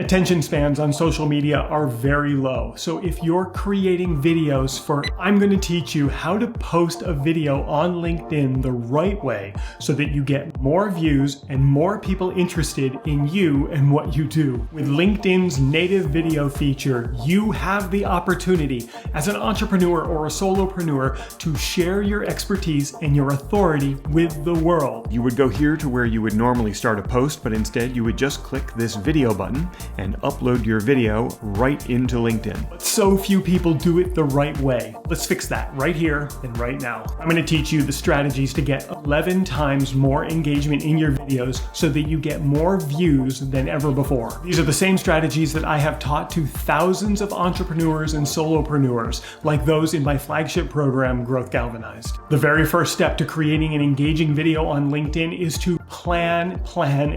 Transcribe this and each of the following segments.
Attention spans on social media are very low. So if you're creating videos for, I'm going to teach you how to post a video on LinkedIn the right way so that you get more views and more people interested in you and what you do. With LinkedIn's native video feature, you have the opportunity as an entrepreneur or a solopreneur to share your expertise and your authority with the world. You would go here to where you would normally start a post, but instead you would just click this video button and upload your video right into LinkedIn. But so few people do it the right way. Let's fix that right here and right now. I'm going to teach you the strategies to get 11 times more engagement in your videos so that you get more views than ever before. These are the same strategies that I have taught to thousands of entrepreneurs and solopreneurs, like those in my flagship program, Growth Galvanized. The very first step to creating an engaging video on LinkedIn is to plan,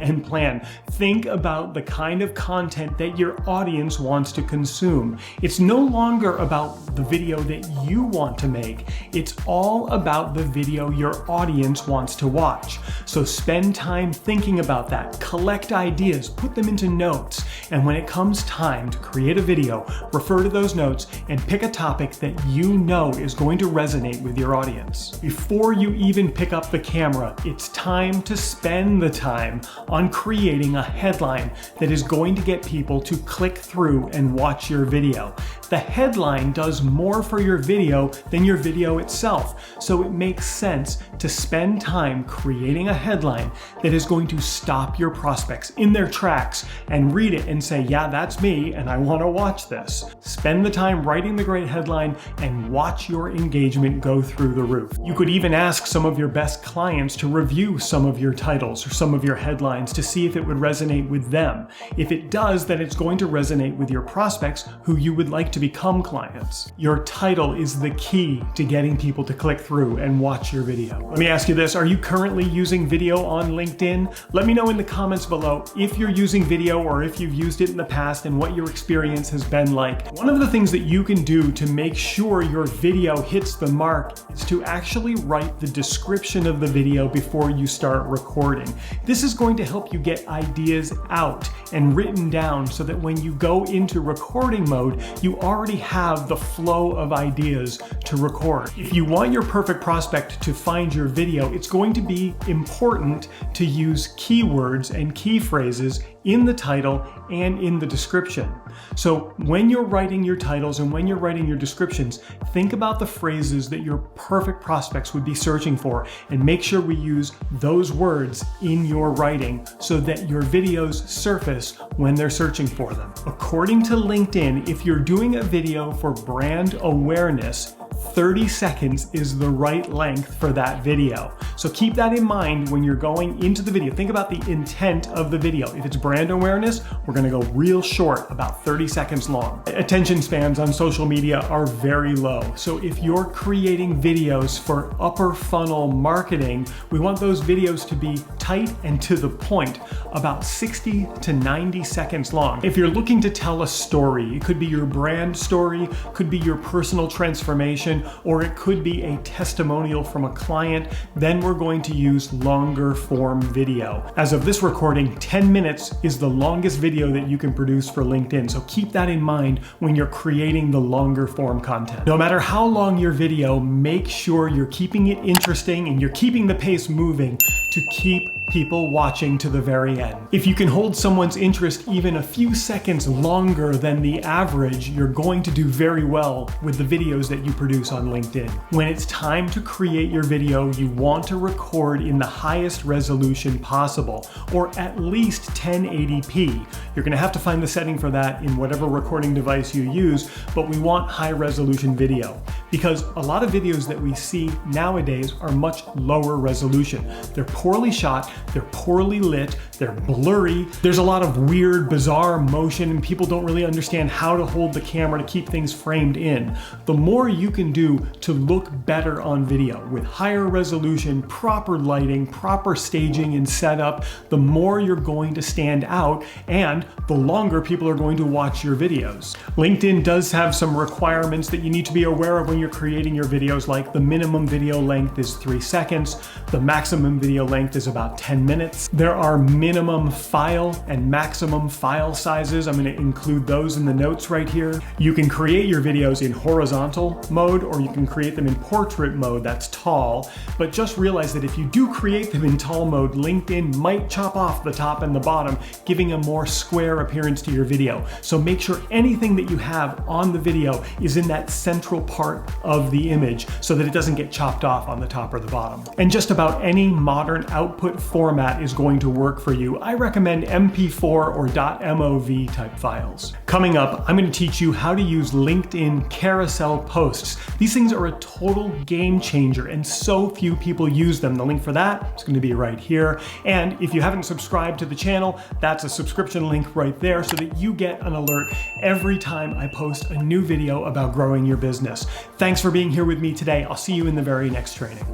and plan. Think about the kind of content that your audience wants to consume. It's no longer about the video that you want to make. It's all about the video your audience wants to watch. So spend time thinking about that, collect ideas, put them into notes, and when it comes time to create a video, refer to those notes and pick a topic that you know is going to resonate with your audience. Before you even pick up the camera, it's time to spend the time on creating a headline that is going to get people to click through and watch your video. The headline does more for your video than your video itself, so it makes sense to spend time creating a headline that is going to stop your prospects in their tracks and read it and say, yeah, that's me and I want to watch this. Spend the time writing the great headline and watch your engagement go through the roof. You could even ask some of your best clients to review some of your titles or some of your headlines to see if it would resonate with them. If it does, then it's going to resonate with your prospects who you would like to become clients. Your title is the key to getting people to click through and watch your video. Let me ask you this, are you currently using video on LinkedIn? Let me know in the comments below if you're using video or if you've used it in the past and what your experience has been like. One of the things that you can do to make sure your video hits the mark is to actually write the description of the video before you start recording. This is going to help you get ideas out and written down so that when you go into recording mode, you already have the flow of ideas to record. If you want your perfect prospect to find your video, it's going to be important to use keywords and key phrases in the title and in the description. So when you're writing your titles and when you're writing your descriptions, think about the phrases that your perfect prospects would be searching for and make sure we use those words in your writing so that your videos surface when they're searching for them. According to LinkedIn, if you're doing a video for brand awareness, 30 seconds is the right length for that video. So keep that in mind when you're going into the video. Think about the intent of the video. If it's brand awareness, we're gonna go real short, about 30 seconds long. Attention spans on social media are very low. So if you're creating videos for upper funnel marketing, we want those videos to be tight and to the point, about 60 to 90 seconds long. If you're looking to tell a story, it could be your brand story, could be your personal transformation, or it could be a testimonial from a client, then we're going to use longer form video. As of this recording, 10 minutes is the longest video that you can produce for LinkedIn, so keep that in mind when you're creating the longer form content. No matter how long your video, make sure you're keeping it interesting and you're keeping the pace moving to keep people watching to the very end. If you can hold someone's interest even a few seconds longer than the average, you're going to do very well with the videos that you produce on LinkedIn. When it's time to create your video, you want to record in the highest resolution possible, or at least 1080p. You're gonna have to find the setting for that in whatever recording device you use, but we want high resolution video because a lot of videos that we see nowadays are much lower resolution. They're poorly shot, they're poorly lit, they're blurry, there's a lot of weird, bizarre motion, and people don't really understand how to hold the camera to keep things framed in. The more you can do to look better on video with higher resolution, proper lighting, proper staging and setup, the more you're going to stand out and the longer people are going to watch your videos. LinkedIn does have some requirements that you need to be aware of when you're creating your videos, like the minimum video length is 3 seconds, the maximum video length is about 10 minutes. There are minimum file and maximum file sizes. I'm going to include those in the notes right here. You can create your videos in horizontal mode, or you can create them in portrait mode, that's tall. But just realize that if you do create them in tall mode, LinkedIn might chop off the top and the bottom, giving a more square appearance to your video. So make sure anything that you have on the video is in that central part of the image so that it doesn't get chopped off on the top or the bottom. And just about any modern output format is going to work for you. I recommend MP4 or .mov type files. Coming up, I'm going to teach you how to use LinkedIn carousel posts. These things are a total game changer and so few people use them. The link for that is going to be right here. And if you haven't subscribed to the channel, that's a subscription link right there so that you get an alert every time I post a new video about growing your business. Thanks for being here with me today. I'll see you in the very next training.